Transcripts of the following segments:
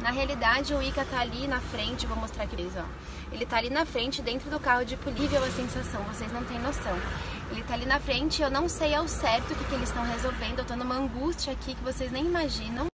Na realidade, o Ika tá ali na frente, vou mostrar aqui, ó. Ele tá ali na frente, dentro do carro de polícia, a sensação, vocês não têm noção. Ele tá ali na frente, eu não sei ao certo o que eles estão resolvendo, eu tô numa angústia aqui que vocês nem imaginam.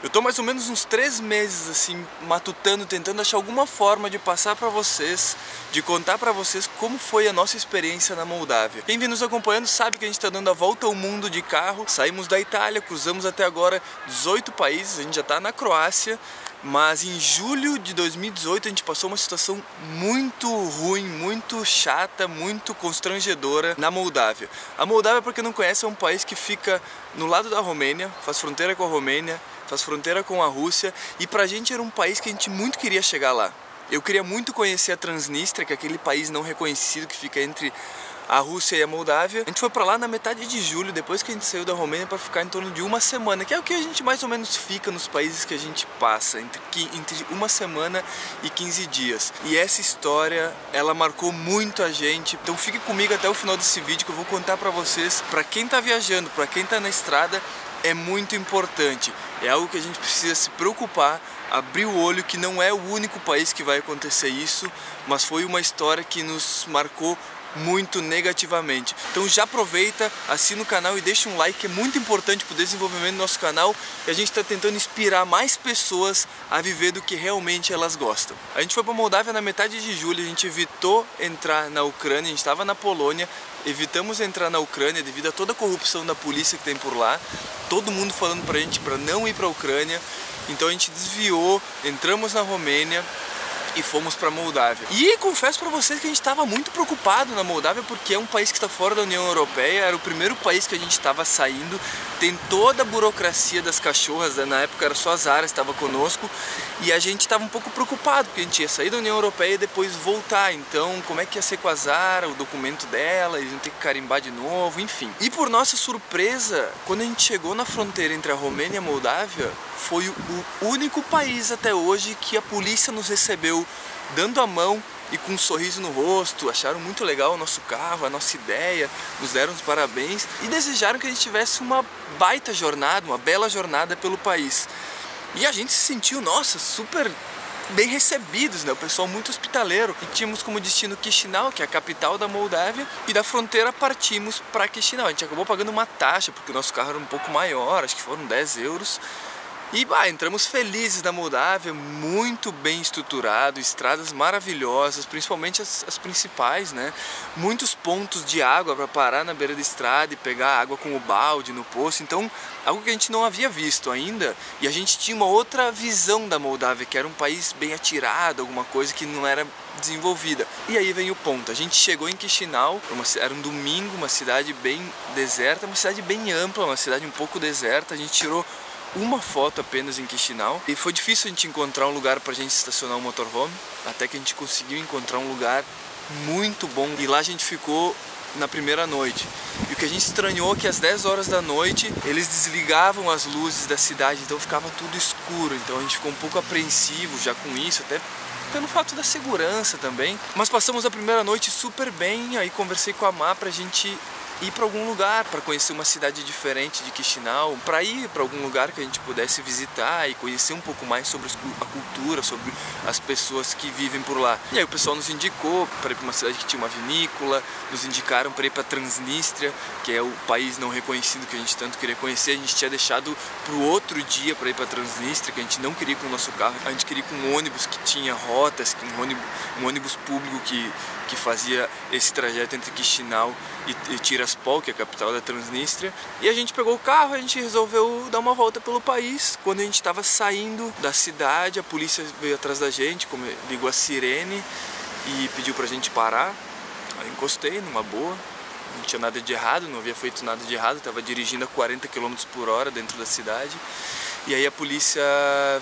Eu tô mais ou menos uns 3 meses assim, matutando, tentando achar alguma forma de passar pra vocês, de contar pra vocês como foi a nossa experiência na Moldávia. Quem vem nos acompanhando sabe que a gente tá dando a volta ao mundo de carro. Saímos da Itália, cruzamos até agora 18 países, a gente já tá na Croácia. Mas em julho de 2018 a gente passou uma situação muito ruim, muito chata, muito constrangedora na Moldávia. A Moldávia, para quem não conhece, é um país que fica no lado da Romênia, faz fronteira com a Romênia, faz fronteira com a Rússia, e pra gente era um país que a gente muito queria chegar lá. Eu queria muito conhecer a Transnistria, que é aquele país não reconhecido que fica entre a Rússia e a Moldávia. A gente foi pra lá na metade de julho, depois que a gente saiu da Romênia, para ficar em torno de uma semana, que é o que a gente mais ou menos fica nos países que a gente passa, entre uma semana e 15 dias. E essa história, ela marcou muito a gente, então fique comigo até o final desse vídeo que eu vou contar pra vocês, pra quem tá viajando, pra quem tá na estrada, é muito importante. É algo que a gente precisa se preocupar, abrir o olho, que não é o único país que vai acontecer isso, mas foi uma história que nos marcou muito negativamente. Então já aproveita, assina o canal e deixa um like, que é muito importante para o desenvolvimento do nosso canal, e a gente está tentando inspirar mais pessoas a viver do que realmente elas gostam. A gente foi para Moldávia na metade de julho, a gente evitou entrar na Ucrânia, a gente estava na Polônia, evitamos entrar na Ucrânia devido a toda a corrupção da polícia que tem por lá, todo mundo falando pra gente para não ir para a Ucrânia, então a gente desviou, entramos na Romênia e fomos para Moldávia. E confesso para vocês que a gente estava muito preocupado na Moldávia, porque é um país que está fora da União Europeia, era o primeiro país que a gente estava saindo, tem toda a burocracia das cachorras, na época era só a Zara que estava conosco, e a gente estava um pouco preocupado, porque a gente ia sair da União Europeia e depois voltar, então como é que ia ser com a Zara, o documento dela, eles iam ter que carimbar de novo, enfim. E por nossa surpresa, quando a gente chegou na fronteira entre a Romênia e a Moldávia, foi o único país até hoje que a polícia nos recebeu dando a mão e com um sorriso no rosto, acharam muito legal o nosso carro, a nossa ideia, nos deram os parabéns e desejaram que a gente tivesse uma baita jornada, uma bela jornada pelo país. E a gente se sentiu, nossa, super bem recebidos, né? O pessoal muito hospitaleiro. E tínhamos como destino Chisinau, que é a capital da Moldávia, e da fronteira partimos para Chisinau. A gente acabou pagando uma taxa, porque o nosso carro era um pouco maior, acho que foram 10 euros. E entramos felizes na Moldávia, muito bem estruturado, estradas maravilhosas, principalmente as principais, né? Muitos pontos de água para parar na beira da estrada e pegar água com o balde no poço, então algo que a gente não havia visto ainda, e a gente tinha uma outra visão da Moldávia, que era um país bem atirado, alguma coisa que não era desenvolvida. E aí vem o ponto, a gente chegou em Chisinau, era um domingo, uma cidade bem deserta, uma cidade bem ampla, uma cidade um pouco deserta, a gente tirou uma foto apenas em Chisinau e foi difícil a gente encontrar um lugar pra gente estacionar o motorhome, até que a gente conseguiu encontrar um lugar muito bom e lá a gente ficou na primeira noite. E o que a gente estranhou é que às 10 horas da noite eles desligavam as luzes da cidade, então ficava tudo escuro, então a gente ficou um pouco apreensivo já com isso, até pelo fato da segurança também. Mas passamos a primeira noite super bem, aí conversei com a Má pra gente ir para algum lugar, para conhecer uma cidade diferente de Chisinau, para ir para algum lugar que a gente pudesse visitar e conhecer um pouco mais sobre a cultura, sobre as pessoas que vivem por lá. E aí o pessoal nos indicou para ir para uma cidade que tinha uma vinícola, nos indicaram para ir para Transnistria, que é o país não reconhecido que a gente tanto queria conhecer. A gente tinha deixado para o outro dia para ir para Transnistria, que a gente não queria ir com o nosso carro, a gente queria ir com um ônibus que tinha rotas, um ônibus público que fazia esse trajeto entre Chisinau e Tiraspol, que é a capital da Transnistria. E a gente pegou o carro, a gente resolveu dar uma volta pelo país. Quando a gente estava saindo da cidade, a polícia veio atrás da gente, ligou a sirene e pediu pra gente parar. Aí encostei numa boa, não tinha nada de errado, não havia feito nada de errado, estava dirigindo a 40 km por hora dentro da cidade. E aí a polícia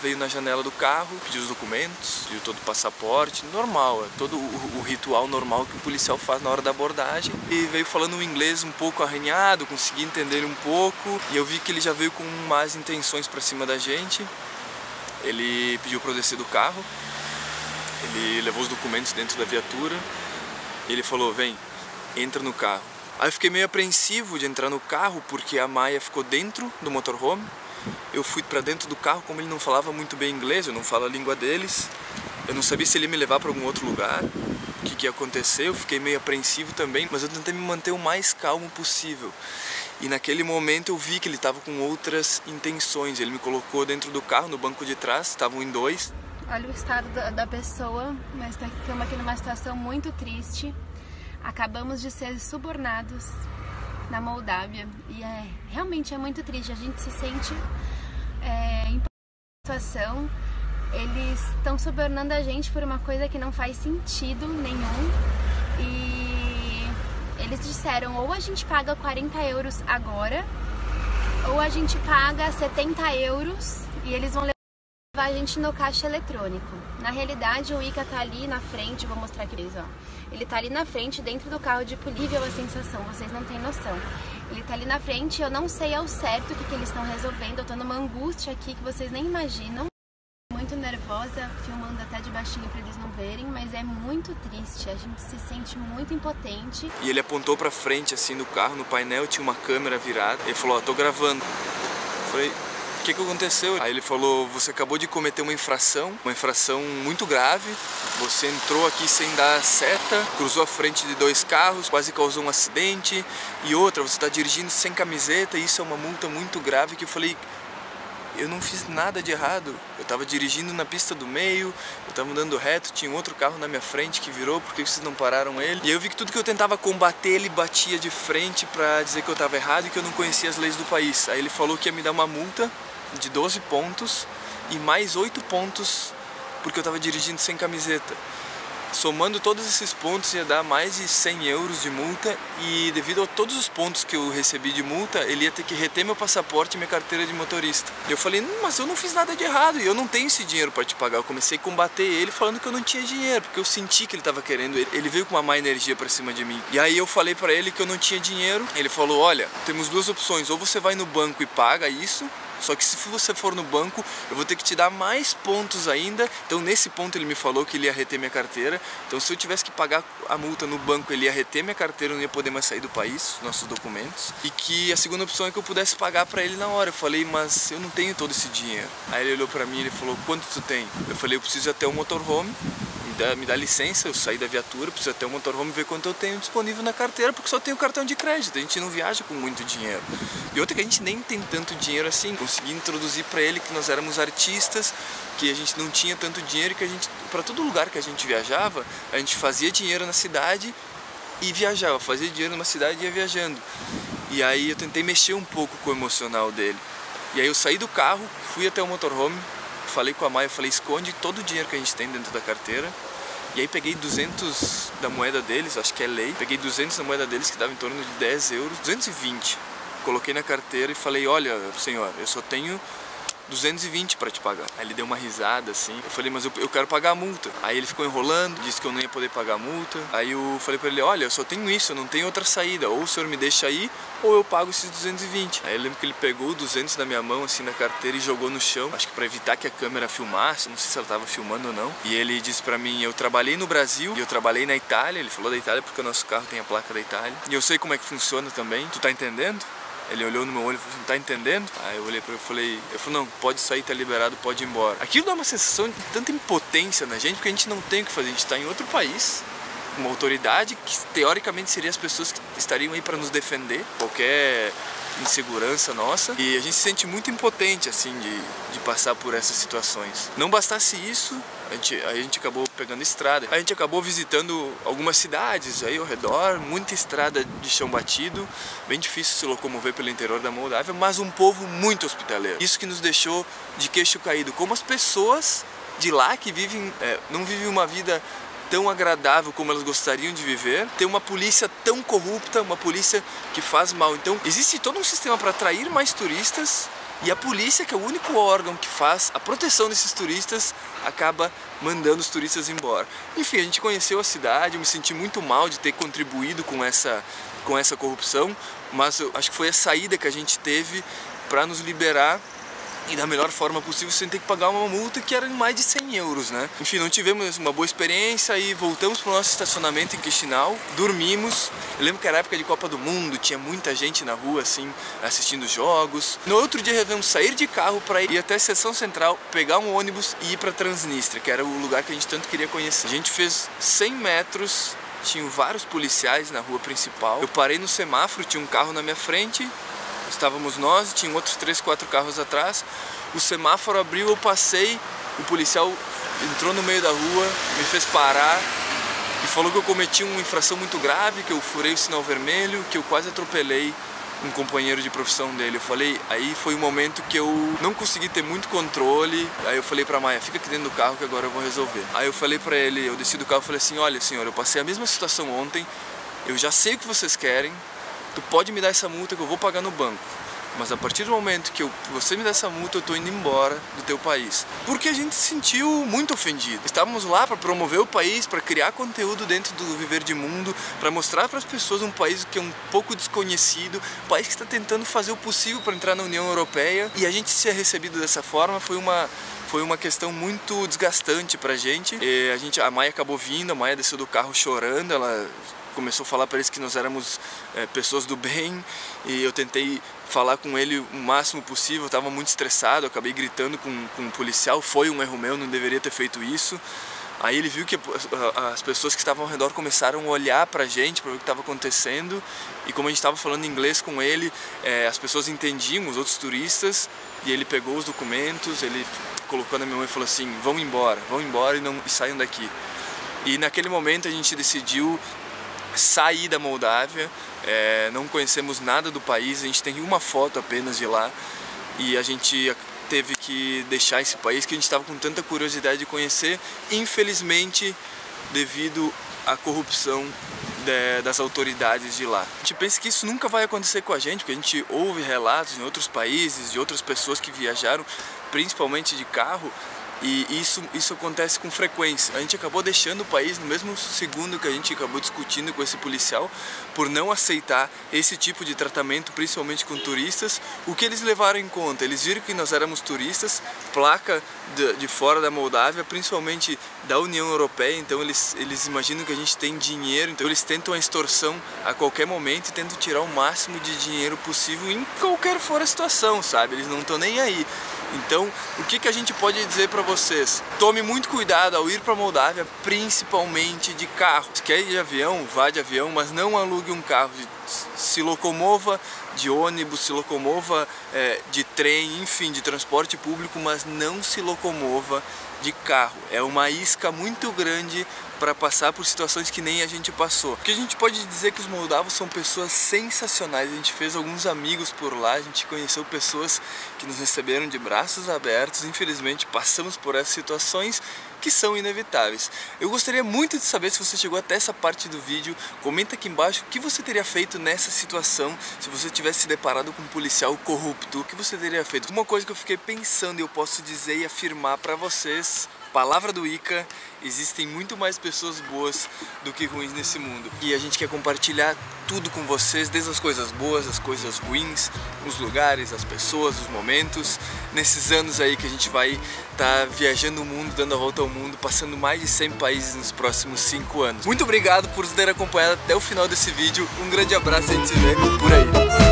veio na janela do carro, pediu os documentos, pediu todo o passaporte, normal, é todo o ritual normal que o policial faz na hora da abordagem. E veio falando um inglês um pouco arranhado, consegui entender ele um pouco, e eu vi que ele já veio com más intenções pra cima da gente. Ele pediu pra eu descer do carro, ele levou os documentos dentro da viatura, e ele falou, vem, entra no carro. Aí eu fiquei meio apreensivo de entrar no carro, porque a Maia ficou dentro do motorhome, eu fui para dentro do carro, como ele não falava muito bem inglês, eu não falo a língua deles, eu não sabia se ele ia me levar para algum outro lugar, o que ia acontecer, eu fiquei meio apreensivo também, mas eu tentei me manter o mais calmo possível. E naquele momento eu vi que ele estava com outras intenções, ele me colocou dentro do carro, no banco de trás, estavam em dois. Olha o estado da pessoa, mas estamos aqui numa situação muito triste. Acabamos de ser subornados na Moldávia e realmente é muito triste. A gente se sente em situação. Eles estão subornando a gente por uma coisa que não faz sentido nenhum. E eles disseram, ou a gente paga 40 euros agora, ou a gente paga 70 euros e eles vão levar a gente no caixa eletrônico. Na realidade, o Ica tá ali na frente, vou mostrar aqui, ó. Ele tá ali na frente, dentro do carro de polícia, a sensação, vocês não têm noção. Ele tá ali na frente, eu não sei ao certo o que eles estão resolvendo, eu tô numa angústia aqui que vocês nem imaginam. Muito nervosa, filmando até de baixinho pra eles não verem, mas é muito triste, a gente se sente muito impotente. E ele apontou pra frente, assim, no carro, no painel, tinha uma câmera virada, ele falou, ó, tô gravando. Eu falei, o que aconteceu? Aí ele falou, você acabou de cometer uma infração muito grave, você entrou aqui sem dar seta, cruzou a frente de dois carros, quase causou um acidente, e outra, você tá dirigindo sem camiseta, e isso é uma multa muito grave. Que eu falei, eu não fiz nada de errado, eu tava dirigindo na pista do meio, eu tava andando reto, tinha um outro carro na minha frente que virou, por que vocês não pararam ele? E eu vi que tudo que eu tentava combater, ele batia de frente pra dizer que eu tava errado e que eu não conhecia as leis do país. Aí ele falou que ia me dar uma multa de 12 pontos e mais 8 pontos porque eu tava dirigindo sem camiseta. Somando todos esses pontos ia dar mais de 100 euros de multa, e devido a todos os pontos que eu recebi de multa, ele ia ter que reter meu passaporte e minha carteira de motorista. E eu falei, mas eu não fiz nada de errado e eu não tenho esse dinheiro para te pagar. Eu comecei a combater ele falando que eu não tinha dinheiro, porque eu senti que ele estava querendo. Ele veio com uma má energia para cima de mim. E aí eu falei para ele que eu não tinha dinheiro. Ele falou, olha, temos duas opções, ou você vai no banco e paga isso, só que se você for no banco, eu vou ter que te dar mais pontos ainda. Então nesse ponto ele me falou que ele ia reter minha carteira. Então se eu tivesse que pagar a multa no banco, ele ia reter minha carteira, eu não ia poder mais sair do país, nossos documentos. E que a segunda opção é que eu pudesse pagar pra ele na hora. Eu falei, mas eu não tenho todo esse dinheiro. Aí ele olhou pra mim e ele falou, quanto tu tem? Eu falei, eu preciso ir até o motorhome, me dá licença, eu saí da viatura, preciso até o motorhome ver quanto eu tenho disponível na carteira, porque só tenho cartão de crédito, a gente não viaja com muito dinheiro. E outra que a gente nem tem tanto dinheiro assim. Consegui introduzir para ele que nós éramos artistas, que a gente não tinha tanto dinheiro, que a gente, para todo lugar que a gente viajava, a gente fazia dinheiro na cidade e viajava, fazia dinheiro numa cidade e ia viajando. E aí eu tentei mexer um pouco com o emocional dele. E aí eu saí do carro, fui até o motorhome, falei com a Maia, falei, esconde todo o dinheiro que a gente tem dentro da carteira. E aí peguei 200 da moeda deles, acho que é lei, peguei 200 da moeda deles, que dava em torno de 10 euros, 220. Coloquei na carteira e falei, olha, senhor, eu só tenho 220 para te pagar. Aí ele deu uma risada assim, eu falei, mas eu quero pagar a multa. Aí ele ficou enrolando, disse que eu não ia poder pagar a multa. Aí eu falei para ele, olha, eu só tenho isso, eu não tenho outra saída, ou o senhor me deixa aí, ou eu pago esses 220. Aí eu lembro que ele pegou 200 da minha mão assim na carteira e jogou no chão, acho que para evitar que a câmera filmasse, não sei se ela tava filmando ou não. E ele disse para mim, eu trabalhei no Brasil e eu trabalhei na Itália. Ele falou da Itália porque o nosso carro tem a placa da Itália. E eu sei como é que funciona também, tu tá entendendo? Ele olhou no meu olho e falou, não tá entendendo? Aí eu olhei pra ele e falei, não, pode sair, tá liberado, pode ir embora. Aquilo dá uma sensação de tanta impotência na gente, porque a gente não tem o que fazer, a gente tá em outro país, uma autoridade que teoricamente seriam as pessoas que estariam aí para nos defender, qualquer insegurança nossa, e a gente se sente muito impotente assim de passar por essas situações. Não bastasse isso, a gente acabou pegando estrada, a gente acabou visitando algumas cidades aí ao redor, muita estrada de chão batido, bem difícil se locomover pelo interior da Moldávia, mas um povo muito hospitaleiro. Isso que nos deixou de queixo caído, como as pessoas de lá que vivem, não vivem uma vida tão agradável como elas gostariam de viver, tem uma polícia tão corrupta, uma polícia que faz mal. Então existe todo um sistema para atrair mais turistas, e a polícia, que é o único órgão que faz a proteção desses turistas, acaba mandando os turistas embora. Enfim, a gente conheceu a cidade, eu me senti muito mal de ter contribuído com essa corrupção, mas eu acho que foi a saída que a gente teve para nos liberar e da melhor forma possível sem ter que pagar uma multa que era mais de 100 euros, né? Enfim, não tivemos uma boa experiência e voltamos pro nosso estacionamento em Chisinau, dormimos. Eu lembro que era época de Copa do Mundo, tinha muita gente na rua assim, assistindo jogos. No outro dia resolvemos sair de carro para ir até a Seção Central, pegar um ônibus e ir para Transnistria, que era o lugar que a gente tanto queria conhecer. A gente fez 100 metros, tinham vários policiais na rua principal. Eu parei no semáforo, tinha um carro na minha frente, estávamos nós, tinha outros 3, 4 carros atrás. O semáforo abriu, eu passei, o policial entrou no meio da rua, me fez parar e falou que eu cometi uma infração muito grave, que eu furei o sinal vermelho, que eu quase atropelei um companheiro de profissão dele. Eu falei, aí foi um momento que eu não consegui ter muito controle. Aí eu falei pra Maia, fica aqui dentro do carro que agora eu vou resolver. Aí eu falei pra ele, eu desci do carro e falei assim, olha senhor, eu passei a mesma situação ontem, eu já sei o que vocês querem, tu pode me dar essa multa que eu vou pagar no banco. Mas a partir do momento que você me dá essa multa, eu tô indo embora do teu país. Porque a gente se sentiu muito ofendido. Estávamos lá para promover o país, para criar conteúdo dentro do Viver de Mundo, para mostrar para as pessoas um país que é um pouco desconhecido, um país que está tentando fazer o possível para entrar na União Europeia. E a gente ser recebido dessa forma foi uma questão muito desgastante pra gente. A Maia acabou vindo, a Maia desceu do carro chorando, ela começou a falar para eles que nós éramos pessoas do bem, e eu tentei falar com ele o máximo possível. Eu estava muito estressado, eu acabei gritando com um policial, foi um erro meu, não deveria ter feito isso. Aí ele viu que as pessoas que estavam ao redor começaram a olhar pra gente, para ver o que estava acontecendo, e como a gente estava falando inglês com ele, as pessoas entendiam, os outros turistas, e ele pegou os documentos, ele colocou na minha mão e falou assim, vão embora e saiam daqui. E naquele momento a gente decidiu sair da Moldávia, não conhecemos nada do país, a gente tem uma foto apenas de lá, e a gente teve que deixar esse país que a gente estava com tanta curiosidade de conhecer, infelizmente devido à corrupção das autoridades de lá. A gente pensa que isso nunca vai acontecer com a gente, porque a gente ouve relatos em outros países, de outras pessoas que viajaram, principalmente de carro, e isso acontece com frequência. A gente acabou deixando o país no mesmo segundo que a gente acabou discutindo com esse policial por não aceitar esse tipo de tratamento, principalmente com turistas. O que eles levaram em conta? Eles viram que nós éramos turistas, placa de fora da Moldávia, principalmente da União Europeia, então eles imaginam que a gente tem dinheiro, então eles tentam a extorsão a qualquer momento e tentam tirar o máximo de dinheiro possível em qualquer for a situação, sabe? Eles não estão nem aí. Então, o que a gente pode dizer para vocês? Tome muito cuidado ao ir para a Moldávia, principalmente de carro. Se quer ir de avião, vá de avião, mas não alugue um carro. Se locomova de ônibus, se locomova de trem, enfim, de transporte público, mas não se locomova de carro. É uma isca muito grande para passar por situações que nem a gente passou. O que a gente pode dizer que os moldavos são pessoas sensacionais. A gente fez alguns amigos por lá, a gente conheceu pessoas que nos receberam de braços abertos. Infelizmente passamos por essas situações que são inevitáveis. Eu gostaria muito de saber, se você chegou até essa parte do vídeo, comenta aqui embaixo o que você teria feito nessa situação, se você tivesse se deparado com um policial corrupto, o que você teria feito? Uma coisa que eu fiquei pensando e eu posso dizer e afirmar para vocês, palavra do Ica, existem muito mais pessoas boas do que ruins nesse mundo. E a gente quer compartilhar tudo com vocês, desde as coisas boas, as coisas ruins, os lugares, as pessoas, os momentos. Nesses anos aí que a gente vai estar viajando o mundo, dando a volta ao mundo, passando mais de 100 países nos próximos 5 anos. Muito obrigado por ter acompanhado até o final desse vídeo. Um grande abraço e a gente se vê por aí.